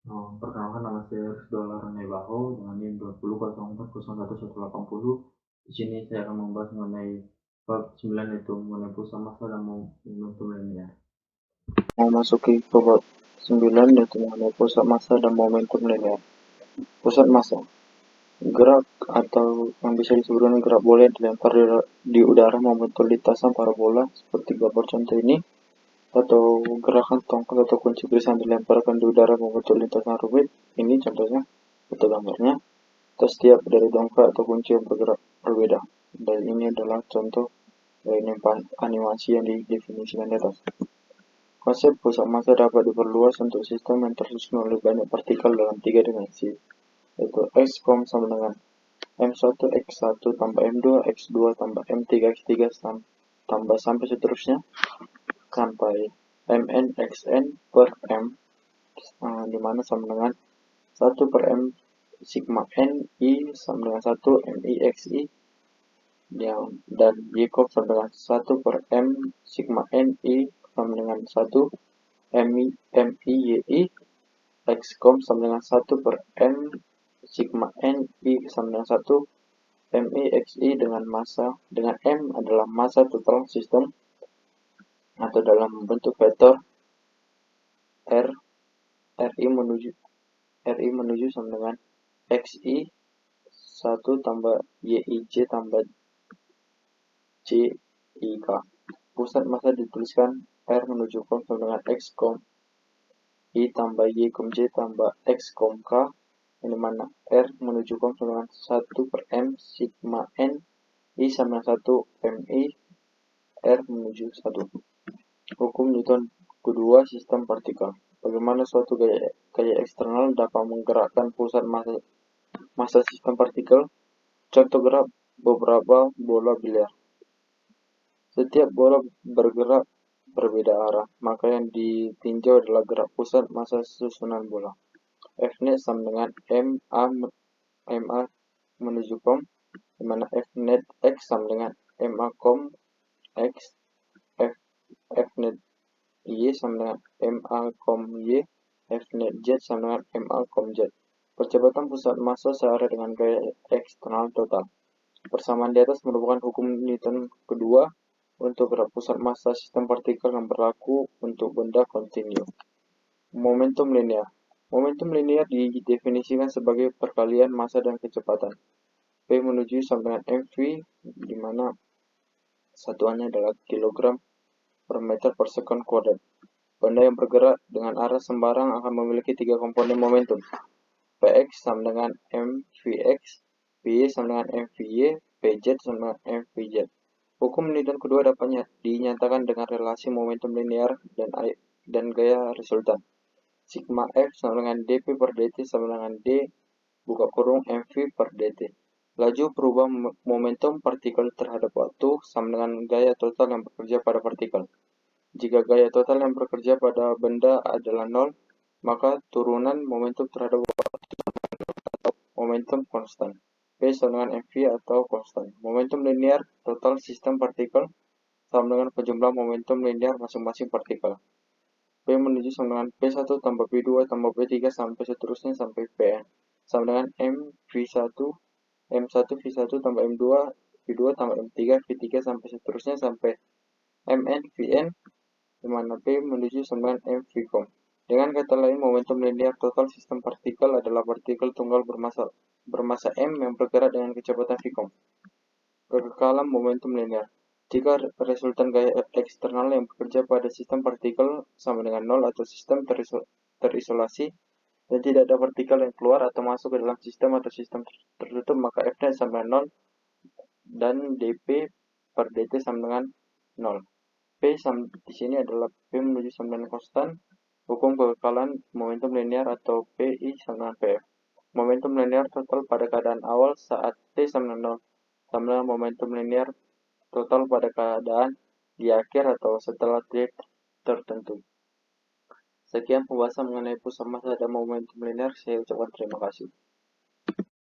Perkenalkan, nama saya Rizdo Nebaho dengan NIM 20.04.01.180. Di sini saya akan membahas mengenai bab 9, yaitu mengenai pusat massa dan momentum linear. Memasuki ke bab 9, yaitu mengenai pusat massa dan momentum linear. Pusat massa, gerak atau yang bisa disebut dengan gerak bola yang dilempar di udara membentuk lintasan parabola seperti gambar contoh ini, atau gerakan tongkat atau kunci geris yang dilemparkan di udara membentuk lintasan rumit. Ini contohnya atau gambarnya. Atau setiap dari dongkrak atau kunci yang bergerak berbeda. Dan ini adalah contoh dari animasi yang didefinisikan di atas. Konsep pusat massa dapat diperluas untuk sistem yang tersusun oleh banyak partikel dalam 3 dimensi, yaitu X, sama dengan M1 X1 tambah M2 X2 tambah M3 X3 tambah sampai seterusnya sampai Mn Xn per M, di mana sama dengan 1 per M sigma N I sama dengan 1 Mi Xi, dan Y sama dengan 1 per M sigma N I sama dengan 1 Mi Yi, X sama dengan 1 per M sigma N I sama dengan 1 Mi Xi dengan M adalah massa total sistem atau dalam bentuk vektor R Ri menuju sama dengan Xi 1 tambah Yij tambah Jik. Pusat massa dituliskan R menuju kom sama dengan X I tambah Y J tambah X K, yang dimana R menuju kom sama dengan 1 per M sigma N I sama dengan 1 Mi R menuju 1. Hukum Newton kedua sistem partikel. Bagaimana suatu gaya eksternal dapat menggerakkan pusat massa sistem partikel? Contoh gerak beberapa bola biliar. Setiap bola bergerak berbeda arah, maka yang ditinjau adalah gerak pusat massa susunan bola. Fnet sama dengan MA menuju kom, di mana Fnet X sama dengan MA kom X, Fnet Y sama dengan MA kom Y, Fnet Z sama dengan MA kom Z. Percepatan pusat massa searah dengan gaya eksternal total. Persamaan di atas merupakan hukum Newton kedua untuk gerak pusat massa sistem partikel yang berlaku untuk benda kontinu. Momentum linear. Momentum linear didefinisikan sebagai perkalian massa dan kecepatan. P menuju sama dengan mv, di mana satuannya adalah kilogram per meter per sekon kuadrat. Benda yang bergerak dengan arah sembarang akan memiliki 3 komponen momentum. Px sama dengan mvx, Py sama dengan mvy, Pz sama dengan mvz. Hukum Newton kedua dapat dinyatakan dengan relasi momentum linear dan gaya resultan. Sigma F sama dengan dp per dt sama dengan d buka kurung mv per dt. Laju perubahan momentum partikel terhadap waktu sama dengan gaya total yang bekerja pada partikel. Jika gaya total yang bekerja pada benda adalah 0, maka turunan momentum terhadap waktu atau momentum konstan. P sama dengan mv atau konstan. Momentum linear total sistem partikel sama dengan penjumlah momentum linear masing-masing partikel. P menuju sama dengan P1 tambah P2 tambah P3 sampai seterusnya sampai Pn. Sama dengan M1 V1 tambah M2 V2 tambah M3 V3 sampai seterusnya sampai Mn Vn, di mana P menuju sama dengan M Vcom. Dengan kata lain, momentum linear total sistem partikel adalah partikel tunggal bermassa M yang bergerak dengan kecepatan Vcom. Kekekalan momentum linear. Jika resultan gaya eksternal yang bekerja pada sistem partikel sama dengan 0 atau sistem terisolasi dan tidak ada partikel yang keluar atau masuk ke dalam sistem atau sistem tertutup, maka Fnet sama dengan 0 dan dp per dt sama dengan 0. P di sini adalah P menuju sama dengan konstan. Hukum kekekalan momentum linear atau PI sama dengan PF. Momentum linear total pada keadaan awal saat T sama dengan 0 sama dengan momentum linear total pada keadaan di akhir atau setelah T tertentu. Sekian pembahasan mengenai pusat massa dan momentum linear. Saya ucapkan terima kasih.